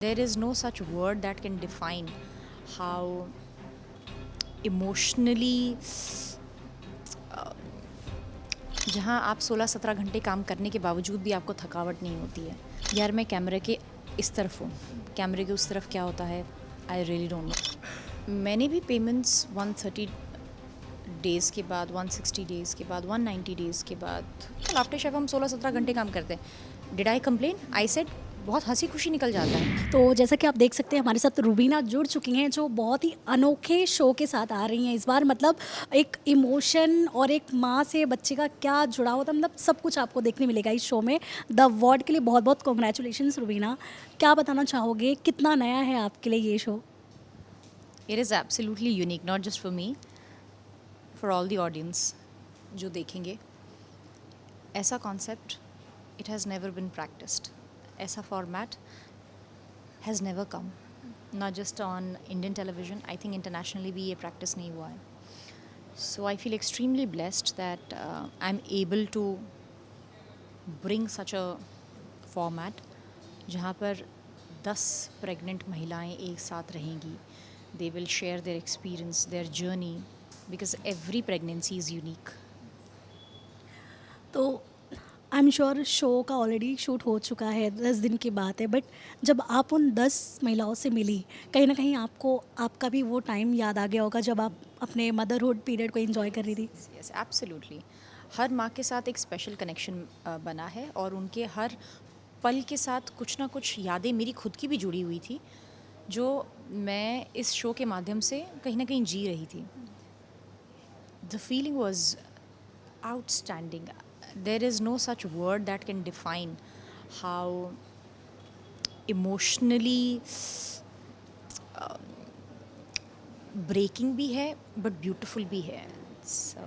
There is no such word that can define how emotionally जहाँ आप 16-17 घंटे काम करने के बावजूद भी आपको थकावट नहीं होती है। यार मैं कैमरे के इस तरफ हूँ, कैमरे के उस तरफ क्या होता है आई रियली डोंट नो। मैंने भी पेमेंट्स 130 डेज़ के बाद, 160 डेज़ के बाद, 190 डेज़ के बाद, आफ्टर शेफ हम 16-17 घंटे काम करते हैं। Did I complain? I said बहुत हंसी खुशी निकल जाता है। तो जैसा कि आप देख सकते हैं हमारे साथ रुबीना जुड़ चुकी हैं जो बहुत ही अनोखे शो के साथ आ रही हैं इस बार। मतलब एक इमोशन और एक माँ से बच्चे का क्या जुड़ा होता है, मतलब सब कुछ आपको देखने मिलेगा इस शो में। द अवार्ड के लिए बहुत बहुत कॉन्ग्रेचुलेशंस रुबीना। क्या बताना चाहोगे, कितना नया है आपके लिए ये show? It is absolutely unique, not just for me, for all the audience जो देखेंगे। ऐसा concept it has never been practised, ऐसा format has never come, not just on Indian television, I think internationally भी ये practice नहीं हुआ है। So I feel extremely blessed that I am able to bring such a format जहाँ पर 10 pregnant महिलाएं एक साथ रहेंगी। They will share their experience, their journey, because every pregnancy is unique. तो आई एम श्योर शो का already shoot हो चुका है, 10 दिन की बात है, बट जब आप उन 10 महिलाओं से मिली, कहीं ना कहीं आपको आपका भी वो टाइम याद आ गया होगा जब आप अपने मदरहुड पीरियड को एंजॉय कर रही थी। Yes absolutely. हर माँ के साथ एक स्पेशल कनेक्शन बना है और उनके हर पल के साथ कुछ ना कुछ यादें मेरी खुद की भी जुड़ी हुई थी, जो मैं इस शो के माध्यम से कहीं ना कहीं जी रही थी। The feeling was outstanding. There is no such word that can define how emotionally breaking भी है but beautiful भी है। So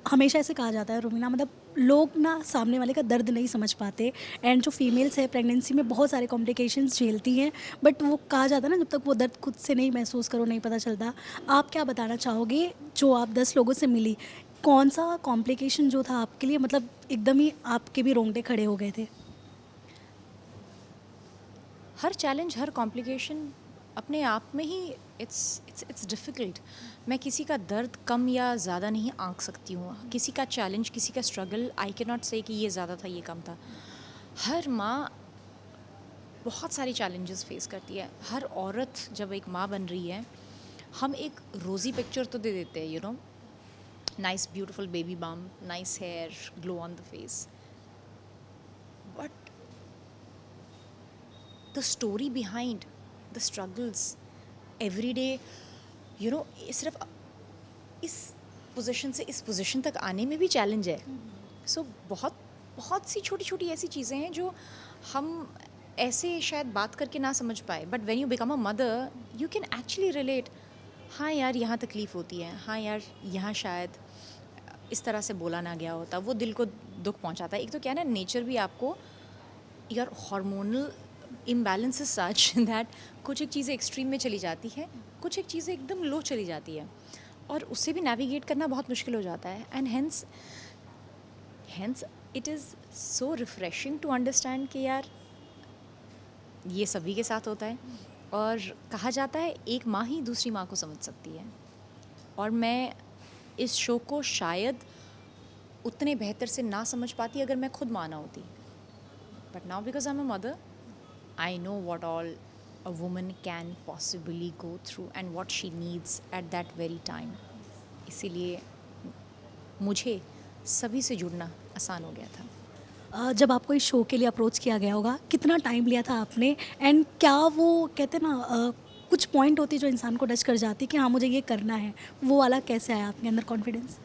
हमेशा ऐसे कहा जाता है रुमीना, मतलब लोग ना सामने वाले का दर्द नहीं समझ पाते। एंड जो फीमेल्स है प्रेगनेंसी में बहुत सारे कॉम्प्लिकेशंस झेलती हैं, बट वो कहा जाता है ना, जब तक वो दर्द खुद से नहीं महसूस करो नहीं पता चलता। आप क्या बताना चाहोगे, जो आप 10 लोगों से मिली, कौन सा कॉम्प्लिकेशन जो था आपके लिए मतलब एकदम ही आपके भी रोंगटे खड़े हो गए थे? हर चैलेंज, हर कॉम्प्लिकेशन अपने आप में ही इट्स डिफ़िकल्ट। मैं किसी का दर्द कम या ज़्यादा नहीं आंक सकती हूँ। किसी का चैलेंज, किसी का स्ट्रगल आई कैन नॉट से कि ये ज़्यादा था, ये कम था। हर माँ बहुत सारे चैलेंजेस फेस करती है। हर औरत जब एक माँ बन रही है, हम एक रोज़ी पिक्चर तो दे देते हैं, you know, nice beautiful baby bump, nice hair, glow on the face, but the story behind the struggles every day, you know, सिर्फ इस पोजीशन से इस पोजीशन तक आने में भी चैलेंज है। सो बहुत बहुत सी छोटी छोटी ऐसी चीज़ें हैं जो हम ऐसे शायद बात करके ना समझ पाए, but when you become a mother you can actually relate. हाँ यार, यहाँ तकलीफ़ होती है, हाँ यार यहाँ शायद इस तरह से बोला ना गया होता, वो दिल को दुख पहुँचाता है। एक तो क्या है ना, नेचर भी आपको, your hormonal imbalance is such that कुछ एक चीज़ें एक्सट्रीम में चली जाती है, कुछ एक चीज़ें एकदम लो चली जाती है, और उससे भी नेविगेट करना बहुत मुश्किल हो जाता है। And hence it is so refreshing to understand कि यार ये सभी के साथ होता है। और कहा जाता है एक माँ ही दूसरी माँ को समझ सकती है, और मैं इस शो को शायद उतने बेहतर से ना समझ पाती अगर मैं खुद माँ ना होती, but now because I am a mother I know what all a woman can possibly go through and what she needs at that very time. इसीलिए मुझे सभी से जुड़ना आसान हो गया था। जब आपको इस शो के लिए अप्रोच किया गया होगा, कितना टाइम लिया था आपने? एंड क्या वो कहते हैं ना, कुछ पॉइंट होती है जो इंसान को टच कर जाती है कि हाँ मुझे ये करना है, वो वाला कैसे आया आपके अंदर कॉन्फिडेंस?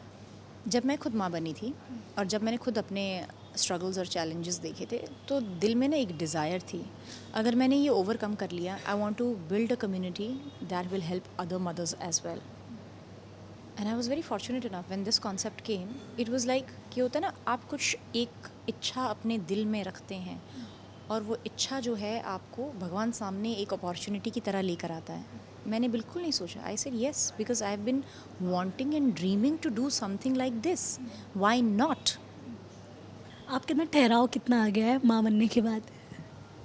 जब मैं खुद माँ बनी थी और जब मैंने खुद अपने स्ट्रगल्स और चैलेंजेस देखे थे, तो दिल में ना एक डिज़ायर थी, अगर मैंने ये ओवरकम कर लिया, I want to build a community that will help other mothers as well. And I was very fortunate enough when this concept came. It was like कि होता है ना, आप कुछ एक इच्छा अपने दिल में रखते हैं और वो इच्छा जो है आपको भगवान सामने एक अपॉर्चुनिटी की तरह लेकर आता है। मैंने बिल्कुल नहीं सोचा, I said yes because I have been wanting and dreaming to do something like this, why not. आपके अंदर ठहराव कितना आ गया है माँ बनने के बाद?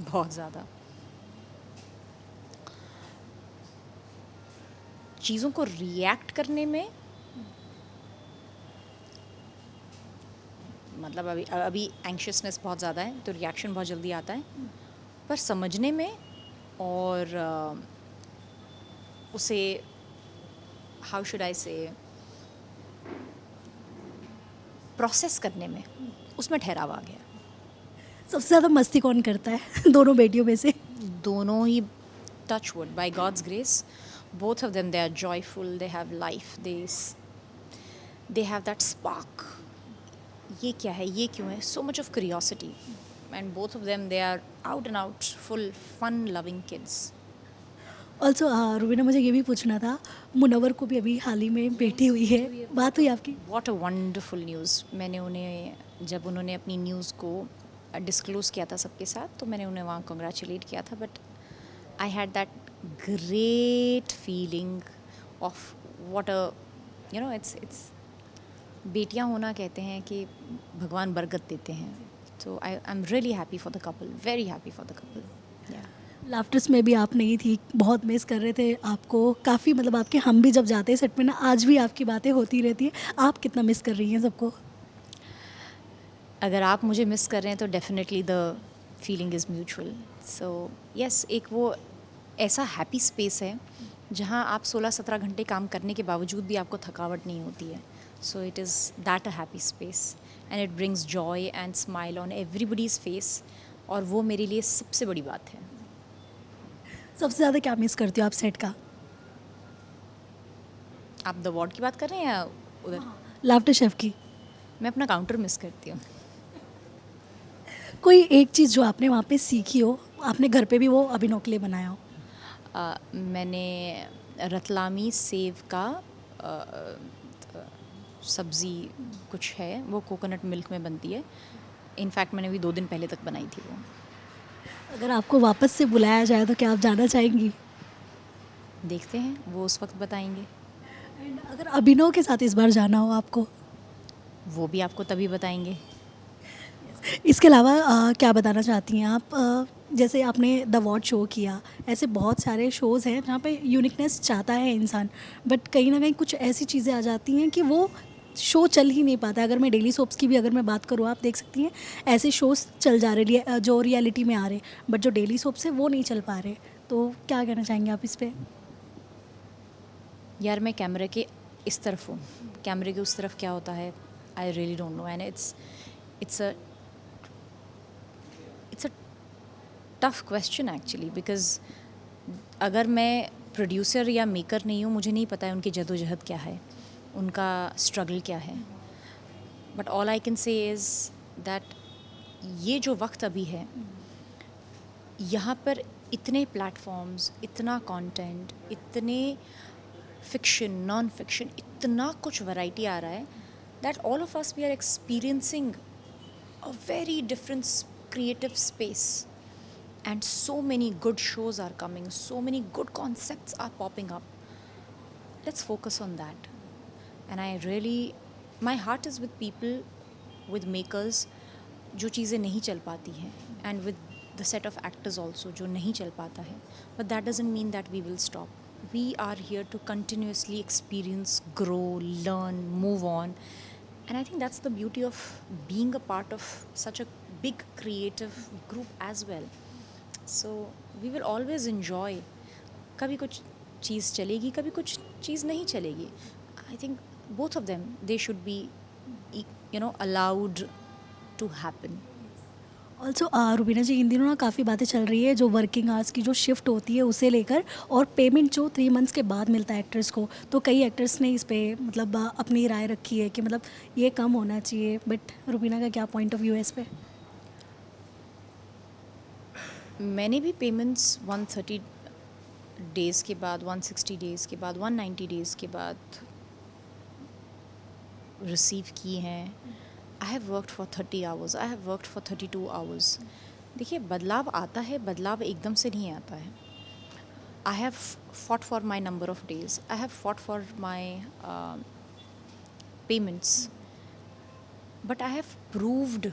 बहुत ज़्यादा। चीज़ों को रिएक्ट करने में मतलब अभी अभी एंक्शसनेस बहुत ज़्यादा है तो रिएक्शन बहुत जल्दी आता है, पर समझने में और उसे हाउ शुड आई से प्रोसेस करने में उसमें ठहराव आ गया। सबसे ज़्यादा मस्ती कौन करता है दोनों बेटियों में से? दोनों ही, touch wood, by God's grace, both of them, they are joyful, they have life, they have that spark. ये क्या है, ये क्यों है, so much of curiosity, and both of them, they are out and out full fun loving kids. Also Rubina, मुझे ये भी पूछना था, मुनव्वर को भी अभी हाल ही में बेटी हुई है, बात हुई आपकी? What a wonderful news. मैंने उन्हें जब उन्होंने अपनी न्यूज़ को डिस्क्लोज़ किया था सबके साथ तो मैंने उन्हें वहाँ कंग्रेचुलेट किया था, but I had that great feeling of what a it's बेटियाँ होना कहते हैं कि भगवान बरकत देते हैं, तो I am really happy for the couple, very happy for the couple. या लाफ्टर्स में भी आप नहीं थी, बहुत मिस कर रहे थे आपको काफ़ी, मतलब आपके हम भी जब जाते हैं सेट में ना, आज भी आपकी बातें होती रहती है, आप कितना मिस कर रही हैं सबको? अगर आप मुझे मिस कर रहे हैं तो definitely the feeling is mutual. So yes, एक वो ऐसा हैप्पी स्पेस है जहाँ आप 16-17 घंटे काम करने के बावजूद भी आपको थकावट नहीं होती है। सो it is that a happy space and it brings Joy and smile on everybody's face, और वो मेरे लिए सबसे बड़ी बात है। सबसे ज़्यादा क्या मिस करती हो आप सेट का? आप द वार्ड की बात कर रहे हैं या उधर? लाफ्टर शेफ की मैं अपना काउंटर मिस करती हूँ। कोई एक चीज़ जो आपने वहाँ पे सीखी हो, आपने घर पे भी वो अभिनव के लिए बनाया हो? मैंने रतलामी सेव का सब्ज़ी कुछ है, वो कोकोनट मिल्क में बनती है। इनफैक्ट मैंने अभी 2 दिन पहले तक बनाई थी वो। अगर आपको वापस से बुलाया जाए तो क्या आप जाना चाहेंगी? देखते हैं, वो उस वक्त बताएंगे। एंड अगर अभिनव के साथ इस बार जाना हो आपको? वो भी आपको तभी बताएंगे। इसके अलावा क्या बताना चाहती हैं आप? जैसे आपने द वॉच शो किया, ऐसे बहुत सारे शोज़ हैं जहाँ पे यूनिकनेस चाहता है इंसान, बट कहीं ना कहीं कुछ ऐसी चीज़ें आ जाती हैं कि वो शो चल ही नहीं पाता। अगर मैं डेली सोप्स की भी अगर मैं बात करूँ, आप देख सकती हैं ऐसे शोज़ चल जा रहे जो रियलिटी में आ रहे, बट जो डेली सोप्स है वो नहीं चल पा रहे, तो क्या कहना चाहेंगे आप इस पर? यार मैं कैमरे के इस तरफ हूँ, कैमरे के उस तरफ क्या होता है I really don't know, and it's a tough question actually, because अगर मैं प्रोड्यूसर या मेकर नहीं हूँ, मुझे नहीं पता है उनकी जदोजहद क्या है, उनका स्ट्रगल क्या है, but all I can say is that ये जो वक्त अभी है, यहाँ पर इतने प्लेटफॉर्म्स, इतना कंटेंट, इतने फिक्शन, नॉन फिक्शन, इतना कुछ वैरायटी आ रहा है that all of us we are experiencing a very different creative space, and so many good shows are coming, so many good concepts are popping up. Let's focus on that. And I really, my heart is with people, with makers जो चीज़ें नहीं चल पाती हैं, and with the set of actors also जो नहीं चल पाता है, but that doesn't mean that we will stop. We are here to continuously experience, grow, learn, move on. And I think that's the beauty of being a part of such a big creative group as well. So we will always enjoy. कभी कुछ चीज़ चलेगी, कभी कुछ चीज़ नहीं चलेगी. I think both of them, they should be, allowed to happen. Also Rubina ji, इन दिनों ना काफ़ी बातें चल रही है जो वर्किंग आवर्स की जो शिफ्ट होती है उसे लेकर, और पेमेंट जो 3 मंथ्स के बाद मिलता है एक्टर्स को, तो कई एक्टर्स ने इस पर मतलब अपनी राय रखी है कि मतलब ये कम होना चाहिए, बट रुबीना का क्या पॉइंट ऑफ व्यू है इस पर? मैंने भी पेमेंट्स 130 डेज़ के बाद, 160 डेज़ के बाद, 190 डेज़ के बाद रिसीव की हैं. I have worked for 30 hours, I have worked for 32 hours. देखिए, बदलाव आता है, बदलाव एकदम से नहीं आता है. I have fought for my number of days, I have fought for my payments, but I have proved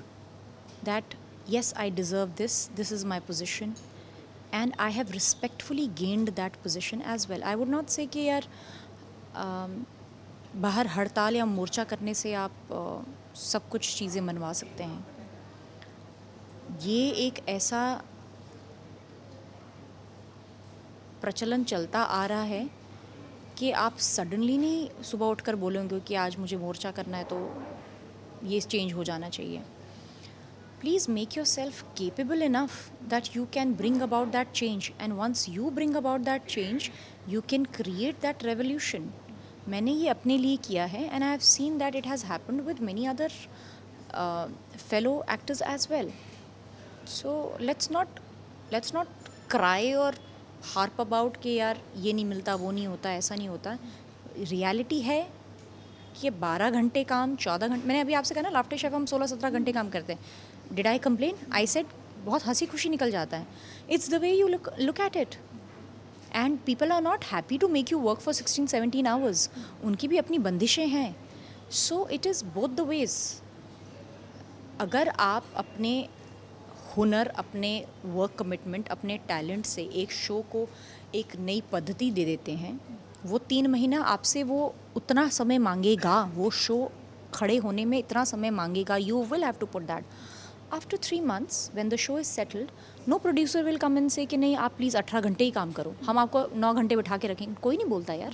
that yes, I deserve this, this is my position, and I have respectfully gained that position as well. I would not say कि यार बाहर हड़ताल या मोर्चा करने से आप सब कुछ चीज़ें मनवा सकते हैं। ये एक ऐसा प्रचलन चलता आ रहा है कि आप सडनली नहीं सुबह उठकर बोलेंगे कि आज मुझे मोर्चा करना है तो ये चेंज हो जाना चाहिए। Please make yourself capable enough that you can bring about that change, and once you bring about that change, you can create that revolution. मैंने ये अपने लिए किया है and I have seen that it has happened with many other fellow actors as well. So let's not cry or harp about कि यार ये नहीं मिलता, वो नहीं होता, ऐसा नहीं होता। रियलिटी है कि ये 12 घंटे काम, 14 घंटे, मैंने अभी आपसे कहा ना लाफ्टर शेफ हम 16-17 घंटे काम करते हैं। Did I complain? I said बहुत हंसी खुशी निकल जाता है। It's the way you look at it, and people are not happy to make you work for 16-17 hours. उनकी भी अपनी बंदिशें हैं। So it is both the ways. अगर आप अपने हुनर, अपने वर्क कमिटमेंट, अपने टैलेंट से एक शो को एक नई पद्धति दे देते हैं, वो 3 महीना आपसे वो उतना समय मांगेगा, वो शो खड़े होने में इतना समय मांगेगा। You will have to put that. After 3 months when the show is settled, no producer will come and say कि नहीं आप प्लीज़ 18 घंटे ही काम करो, हम आपको 9 घंटे बिठा के रखेंगे। कोई नहीं बोलता यार।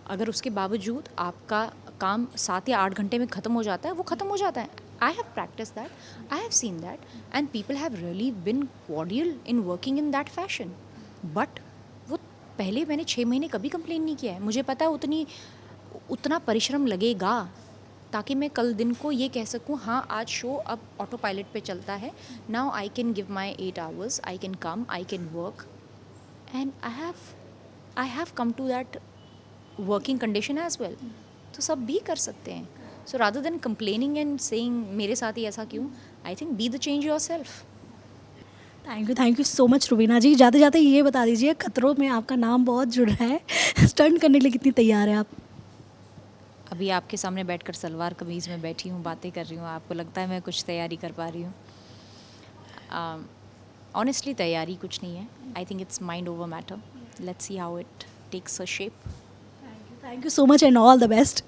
अगर उसके बावजूद आपका काम 7 या 8 घंटे में ख़त्म हो जाता है, वो ख़त्म हो जाता है। I have practice that, I have seen that, and people have really bin cordial in working in that fashion. But वो पहले मैंने 6 महीने कभी कंप्लेन नहीं किया है। मुझे पता है उतना परिश्रम लगेगा ताकि मैं कल दिन को ये कह सकूँ हाँ आज शो अब ऑटो पायलट पे चलता है। Now I can give my 8 hours, I can come, I can work, and I have come to that working condition as well. तो सब भी कर सकते हैं। So rather than complaining and saying मेरे साथ ही ऐसा क्यों, I think be the change yourself. Thank you so much Rubina ji. जाते जाते ये बता दीजिए, खतरों में आपका नाम बहुत जुड़ रहा है, स्टंट करने के लिए कितनी तैयार है आप? अभी आपके सामने बैठकर सलवार कमीज़ में बैठी हूँ, बातें कर रही हूँ, आपको लगता है मैं कुछ तैयारी कर पा रही हूँ? ऑनेस्टली तैयारी कुछ नहीं है। I think it's mind over matter. Let's see how it takes a shape. Thank you so much and all the best.